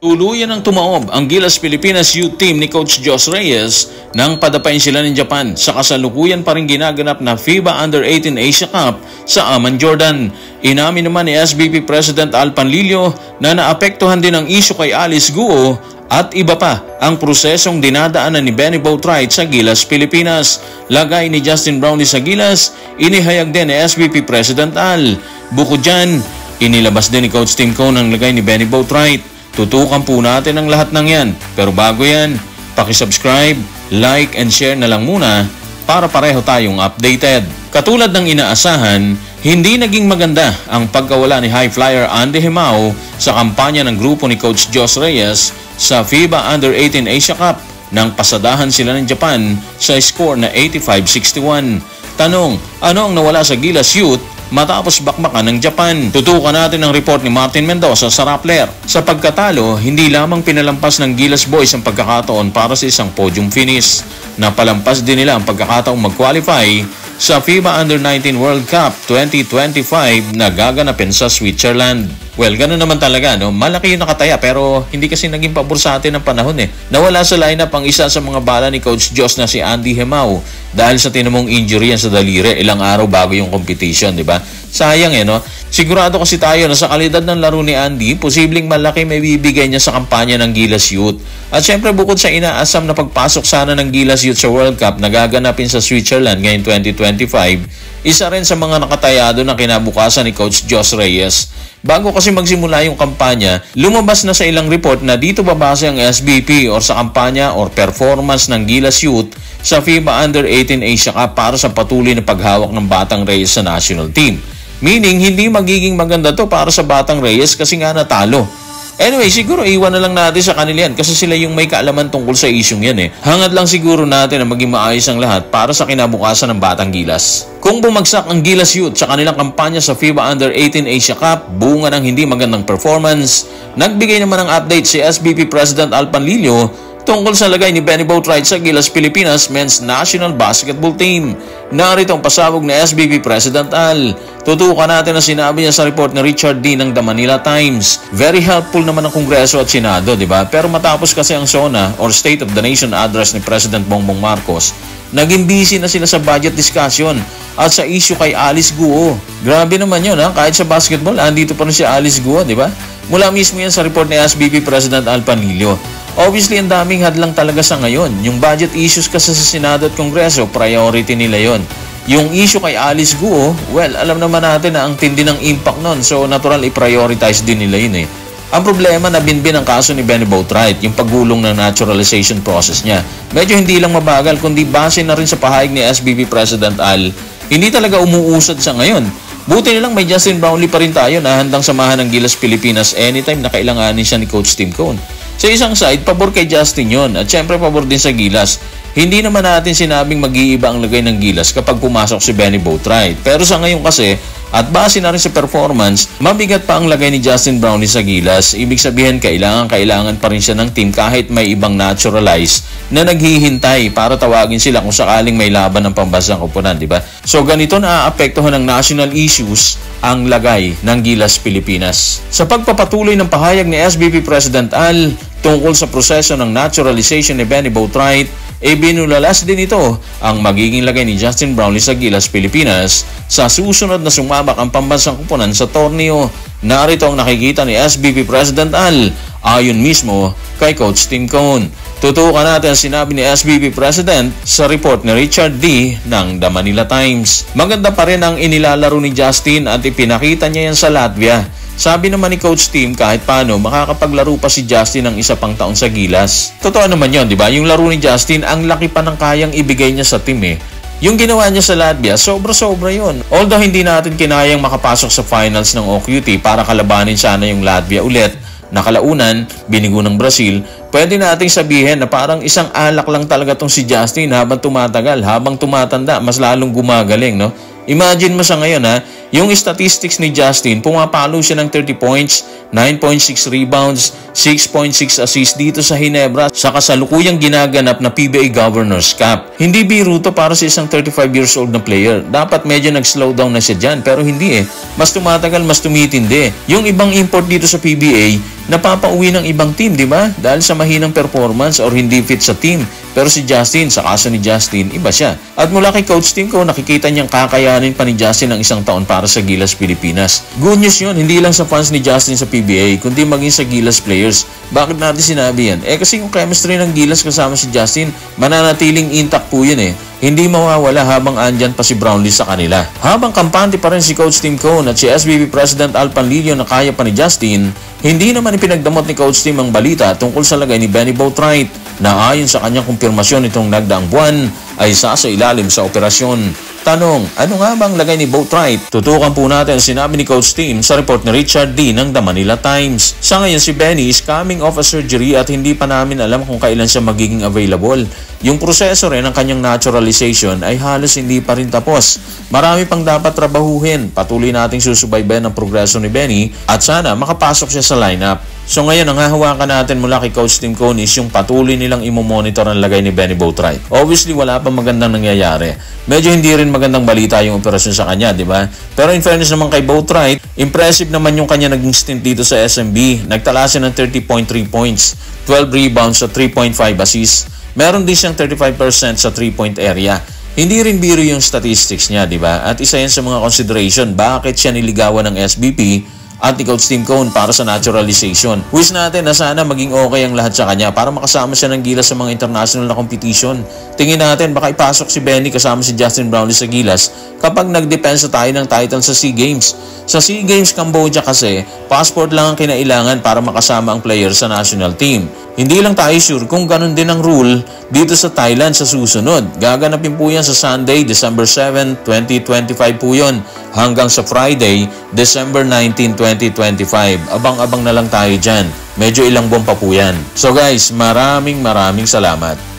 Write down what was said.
Tuluyan ng tumaob ang Gilas Pilipinas Youth Team ni Coach Jos Reyes nang padapain sila ng Japan sa kasalukuyan pa rin ginaganap na FIBA Under-18 Asia Cup sa Amman, Jordan. Inamin naman ni SBP President Al Panlilio na naapektuhan din ang isyu kay Alice Guo at iba pa ang prosesong dinadaanan ni Benny Boatwright sa Gilas Pilipinas. Lagay ni Justin Brownlee sa Gilas, inihayag din ni SBP President Al. Bukod dyan, inilabas din ni Coach Tim Cone ang lagay ni Benny Boatwright. Tutukan po natin ang lahat ng yan. Pero bago yan, pakisubscribe, like, and share na lang muna para pareho tayong updated. Katulad ng inaasahan, hindi naging maganda ang pagkawala ni High Flyer Andy Himao sa kampanya ng grupo ni Coach Jos Reyes sa FIBA Under-18 Asia Cup nang pasadahan sila ng Japan sa score na 85-61. Tanong, ano ang nawala sa Gilas Youth matapos bakbakan ng Japan? Tutukan natin ang report ni Martin Mendoza sa Rappler. Sa pagkatalo, hindi lamang pinalampas ng Gilas Boys ang pagkakataon para sa isang podium finish. Napalampas din nila ang pagkakataong mag-qualify sa FIBA Under-19 World Cup 2025 na gaganapin sa Switzerland. Well, ganun naman talaga, no? Malaki yung nakataya pero hindi kasi naging pabor sa atin ng panahon eh. Nawala sa lineup ang isa sa mga bala ni Coach Jos na si Andy Himao dahil sa tinamong injury yan sa daliri ilang araw bago yung competition, di ba? Sayang no? Sigurado kasi tayo na sa kalidad ng laro ni Andy, posibleng malaki may bibigay niya sa kampanya ng Gilas Youth. At syempre bukod sa inaasam na pagpasok sana ng Gilas Youth sa World Cup na gaganapin sa Switzerland ngayong 2025, isa rin sa mga nakatayado na kinabukasan ni Coach Jos Reyes. Bago kasi magsimula yung kampanya, lumabas na sa ilang report na dito babase ang SBP or sa kampanya or performance ng Gilas Youth sa FIBA Under-18 Asia Cup para sa patuloy na paghawak ng Batang Reyes sa national team. Meaning, hindi magiging maganda to para sa Batang Reyes kasi nga natalo. Anyway, siguro iwan na lang natin sa kanila yan kasi sila yung may kaalaman tungkol sa isyong yan eh. Hangad lang siguro natin na maging maayos ang lahat para sa kinabukasan ng Batang Gilas. Kung bumagsak ang Gilas Youth sa kanilang kampanya sa FIBA Under-18 Asia Cup, bunga ng hindi magandang performance, nagbigay naman ng update si SBP President Al Panlilio tungkol sa lagay ni Benny Boatwright sa Gilas Pilipinas Men's National Basketball Team. Narito ang pasabog ni SBP President Al. Tutukan natin ang sinabi niya sa report ni Richard D. ng The Manila Times. Very helpful naman ang Kongreso at Senado, di ba? Pero matapos kasi ang SONA or State of the Nation Address ni President Bongbong Marcos, naging busy na sila sa budget discussion at sa issue kay Alice Guo. Grabe naman yun, ha? Kahit sa basketball, andito pa rin si Alice Guo, di ba? Mula mismo yan sa report ni SBP President Al Panlilio. Obviously, ang daming hadlang talaga sa ngayon. Yung budget issues kasi sa Senado at Kongreso, priority nila yon. Yung issue kay Alice Guo, well, alam naman natin na ang tindi ng impact nun. So, natural, i-prioritize din nila yun eh. Ang problema na binbin ang kaso ni Benny Boatwright, yung paggulong ng naturalization process niya. Medyo hindi lang mabagal, kundi base na rin sa pahayag ni SBP President Al, hindi talaga umuusad sa ngayon. Buti nilang may Justin Brownlee pa rin tayo na handang samahan ng Gilas Pilipinas anytime na kailanganin siya ni Coach Tim Cone. Sa isang side, pabor kay Justin yon at syempre pabor din sa Gilas. Hindi naman natin sinabing mag-iiba ang lagay ng Gilas kapag pumasok si Benny Boatwright. Pero sa ngayon kasi, at base na rin sa performance, mabigat pa ang lagay ni Justin Brownlee sa Gilas. Ibig sabihin, kailangan pa rin siya ng team kahit may ibang naturalized na naghihintay para tawagin sila kung sakaling may laban ng pambansang koponan, di ba? So ganito na aapektuhan ng national issues ang lagay ng Gilas Pilipinas. Sa pagpapatuloy ng pahayag ni SBP President Al tungkol sa proseso ng naturalization ni Benny Boatwright, binulalas din ito ang magiging lagay ni Justin Brownlee sa Gilas Pilipinas sa susunod na sumabak ang pambansang koponan sa torneo. Narito ang nakikita ni SBP President Al ayon mismo kay Coach Tim Cone. Tutukan natin ang sinabi ni SBP President sa report ni Richard D. ng The Manila Times. Maganda pa rin ang inilalaro ni Justin at ipinakita niya yan sa Latvia. Sabi naman ni Coach Tim, kahit paano, makakapaglaro pa si Justin ng isa pang taon sa Gilas. Totoo naman yun, di ba? Yung laro ni Justin, ang laki pa ng kayang ibigay niya sa team eh. Yung ginawa niya sa Latvia, sobra-sobra yun. Although hindi natin kinayang makapasok sa finals ng OQT para kalabanin sana yung Latvia ulit, nakalaunan, binigo ng Brazil, pwede nating sabihin na parang isang alak lang talaga tong si Justin habang tumatagal, habang tumatanda, mas lalong gumagaling, no? Imagine mo sa ngayon yung statistics ni Justin, pumapalo siya ng 30 points, 9.6 rebounds, 6.6 assists dito sa Ginebra sa kasalukuyang ginaganap na PBA Governors Cup. Hindi biro to para sa isang 35 years old na player. Dapat medyo nag-slow down na siya dyan, pero hindi eh. Mas tumatagal, mas tumitindi. Yung ibang import dito sa PBA, napapauwi ng ibang team, di ba? Dahil sa mahinang performance or hindi fit sa team. Pero si Justin, sa kaso ni Justin, iba siya. At mula kay Coach Tim Cone, nakikita niyang kakayanin pa ni Justin ng isang taon para sa Gilas Pilipinas. Good news yun, hindi lang sa fans ni Justin sa PBA, kundi maging sa Gilas players. Bakit natin sinabi yan? Kasi yung chemistry ng Gilas kasama si Justin, mananatiling intact po yun eh. Hindi mawawala habang andyan pa si Brownlee sa kanila. Habang kampante pa rin si Coach Tim Cone at si SBP President Al Panlilio na kaya pa ni Justin, hindi naman ipinagdamot ni Coach Tim ang balita tungkol sa lagay ni Benny Boatwright na ayon sa kanyang kumpirmasyon nitong nagdaang buwan ay ilalim sa operasyon. Tanong, ano nga bang lagay ni Boatwright? Tutukan po natin sinabi ni Coach Tim sa report ni Richard D. ng The Manila Times. Sa ngayon si Benny is coming off a surgery at hindi pa namin alam kung kailan siya magiging available. Yung proseso rin ng kanyang naturalization ay halos hindi pa rin tapos. Marami pang dapat trabahuhin. Patuloy nating susubaybayan ang progreso ni Benny at sana makapasok siya sa lineup. So ngayon, ang hahawakan natin mula kay Coach Tim Cone is yung patuloy nilang imomonitor ang lagay ni Benny Boatwright. Obviously, wala pa magandang nangyayari. Medyo hindi rin magandang balita yung operasyon sa kanya, di ba? Pero in fairness naman kay Boatwright, impressive naman yung kanya naging stint dito sa SMB. Nagtala siya ng 30.3 points, 12 rebounds sa 3.5 assists. Meron din siyang 35% sa 3-point area. Hindi rin biro yung statistics niya, di ba? At isa yan sa mga consideration, bakit siya niligawan ng SBP at ni Coach Tim Cone para sa naturalization. Wish natin na sana maging okay ang lahat sa kanya para makasama siya ng Gilas sa mga international na competition. Tingin natin baka ipasok si Benny kasama si Justin Brownlee sa Gilas kapag nagdepensa tayo ng title sa SEA Games. Sa SEA Games Cambodia kasi, passport lang ang kinailangan para makasama ang player sa national team. Hindi lang tayo sure kung ganun din ang rule dito sa Thailand sa susunod. Gaganapin po yan sa Sunday, December 7, 2025 po yun. Hanggang sa Friday, December 19, 2025. Abang-abang na lang tayo dyan. Medyo ilang buwan pa po yan. So guys, maraming salamat.